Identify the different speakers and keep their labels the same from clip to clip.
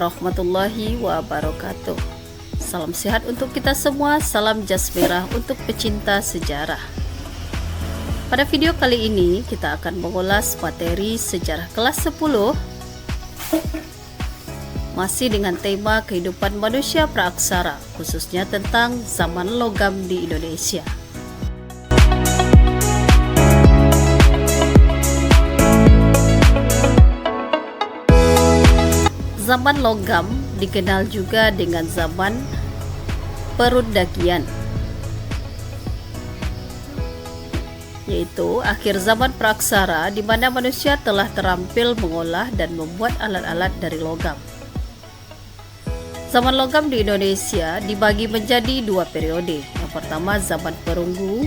Speaker 1: warahmatullahi wabarakatuh. Salam sehat untuk kita semua, salam jas merah untuk pecinta sejarah. Pada video kali ini kita akan mengulas materi sejarah kelas 10 masih dengan tema kehidupan manusia praaksara, khususnya tentang zaman logam di Indonesia. Zaman logam dikenal juga dengan zaman perundakian, yaitu akhir zaman praaksara di mana manusia telah terampil mengolah dan membuat alat-alat dari logam. Zaman logam di Indonesia dibagi menjadi dua periode. Yang pertama zaman perunggu,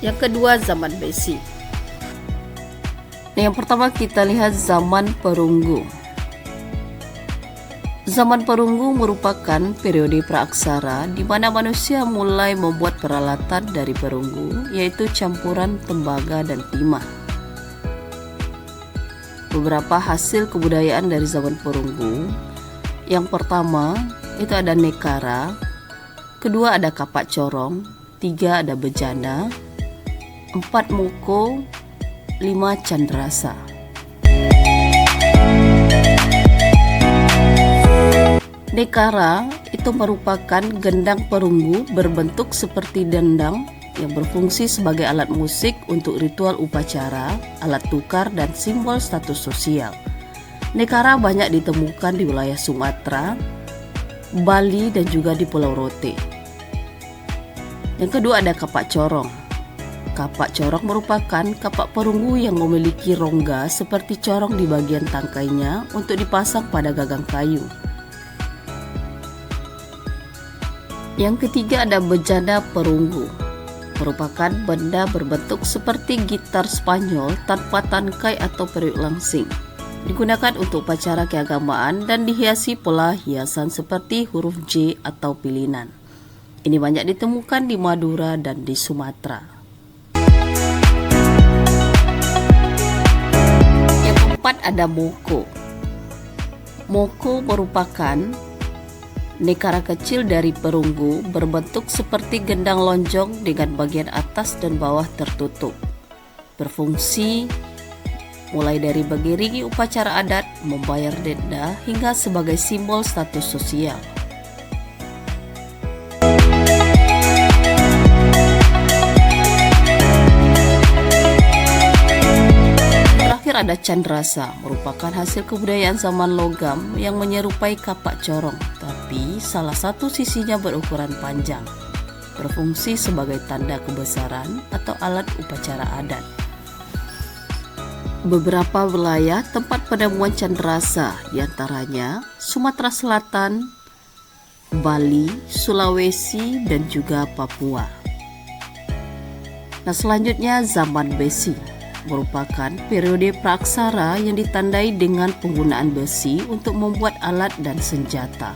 Speaker 1: yang kedua zaman besi. Yang pertama kita lihat zaman perunggu. Zaman perunggu merupakan periode praaksara di mana manusia mulai membuat peralatan dari perunggu, yaitu campuran tembaga dan timah. Beberapa hasil kebudayaan dari zaman perunggu. Yang pertama itu ada nekara, kedua ada kapak corong, tiga ada bejana, empat moko, 5 candrasa. Nekara itu merupakan gendang perunggu berbentuk seperti dendang yang berfungsi sebagai alat musik untuk ritual upacara, alat tukar, dan simbol status sosial. Nekara banyak ditemukan di wilayah Sumatera, Bali, dan juga di Pulau Rote. Yang kedua ada kapak corong. Kapak corong merupakan kapak perunggu yang memiliki rongga seperti corong di bagian tangkainya untuk dipasang pada gagang kayu. Yang ketiga ada bejana perunggu. Merupakan benda berbentuk seperti gitar Spanyol tanpa tangkai atau periuk langsing. Digunakan untuk upacara keagamaan dan dihiasi pola hiasan seperti huruf J atau pilinan. Ini banyak ditemukan di Madura dan di Sumatera. Yang keempat ada moko. Moko merupakan nekara kecil dari perunggu berbentuk seperti gendang lonjong dengan bagian atas dan bawah tertutup. Berfungsi mulai dari mengiringi upacara adat, membayar denda, hingga sebagai simbol status sosial. Terakhir ada candrasa, merupakan hasil kebudayaan zaman logam yang menyerupai kapak corong, tapi salah satu sisinya berukuran panjang, berfungsi sebagai tanda kebesaran atau alat upacara adat. Beberapa wilayah tempat penemuan candrasa, diantaranya Sumatera Selatan, Bali, Sulawesi, dan juga Papua. Nah, selanjutnya zaman besi merupakan periode praaksara yang ditandai dengan penggunaan besi untuk membuat alat dan senjata.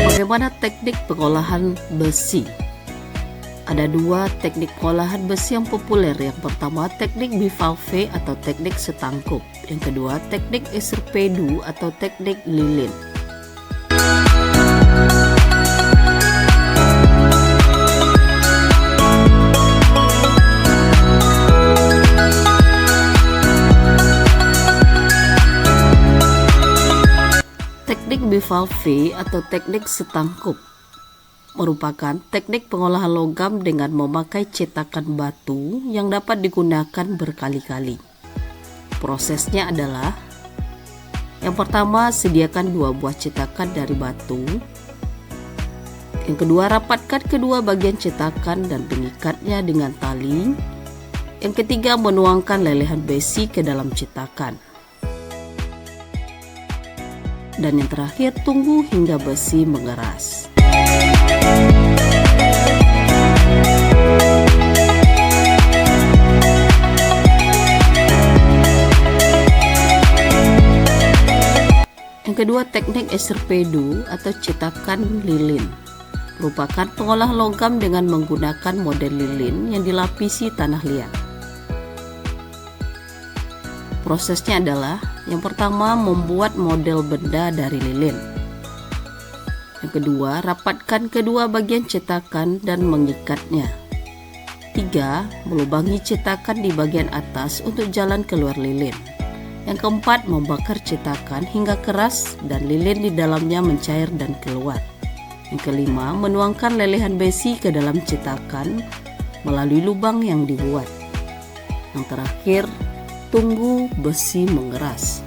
Speaker 1: Bagaimana teknik pengolahan besi? Ada dua teknik pengolahan besi yang populer. Yang pertama teknik bivalve atau teknik setangkup. Yang kedua teknik eserpedu atau teknik lilin. Teknik bivalve atau teknik setangkup merupakan teknik pengolahan logam dengan memakai cetakan batu yang dapat digunakan berkali-kali. Prosesnya adalah: yang pertama, sediakan 2 buah cetakan dari batu. Yang kedua, rapatkan kedua bagian cetakan dan mengikatnya dengan tali. Yang ketiga, menuangkan lelehan besi ke dalam cetakan. Dan yang terakhir, tunggu hingga besi mengeras. Yang kedua, teknik eserpedu atau cetakan lilin. merupakan pengolah logam dengan menggunakan model lilin yang dilapisi tanah liat. Prosesnya adalah yang pertama membuat model benda dari lilin. Yang kedua, rapatkan kedua bagian cetakan dan mengikatnya. 3. Melubangi cetakan di bagian atas untuk jalan keluar lilin. Yang keempat, membakar cetakan hingga keras dan lilin di dalamnya mencair dan keluar. Yang kelima, menuangkan lelehan besi ke dalam cetakan melalui lubang yang dibuat. Yang terakhir, tunggu besi mengeras.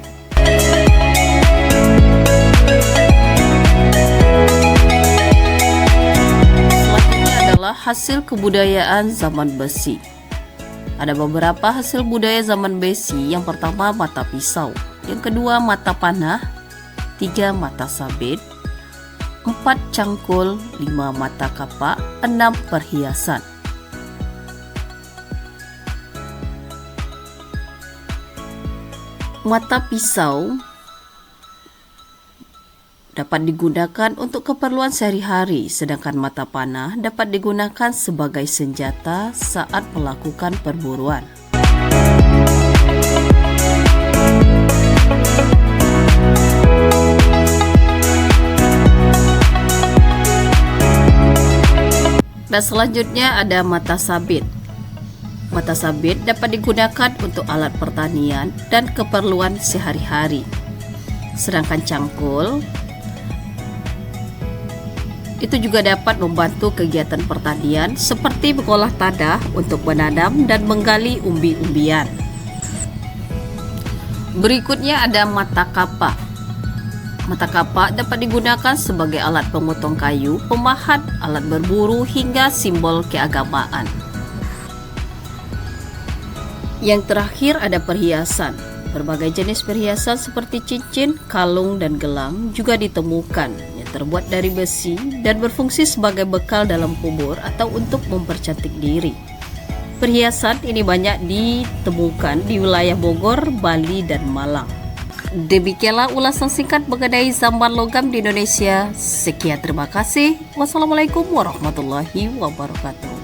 Speaker 1: Selanjutnya adalah hasil kebudayaan zaman besi. Ada beberapa hasil budaya zaman besi. Yang pertama, mata pisau. Yang kedua, mata panah. 3. Mata sabit. 4. Cangkul. 5. Mata kapak. 6. Perhiasan. Mata pisau dapat digunakan untuk keperluan sehari-hari, sedangkan mata panah dapat digunakan sebagai senjata saat melakukan perburuan. Dan selanjutnya ada mata sabit. Mata sabit dapat digunakan untuk alat pertanian dan keperluan sehari-hari. Sedangkan cangkul itu juga dapat membantu kegiatan pertanian seperti mengolah tanah untuk menanam dan menggali umbi-umbian. Berikutnya ada mata kapak. Mata kapak dapat digunakan sebagai alat pemotong kayu, pemahat, alat berburu hingga simbol keagamaan. Yang terakhir ada perhiasan. Berbagai jenis perhiasan seperti cincin, kalung, dan gelang juga ditemukan yang terbuat dari besi dan berfungsi sebagai bekal dalam kubur atau untuk mempercantik diri. Perhiasan ini banyak ditemukan di wilayah Bogor, Bali, dan Malang. Demikianlah ulasan singkat mengenai zaman logam di Indonesia. Sekian, terima kasih. Wassalamualaikum warahmatullahi wabarakatuh.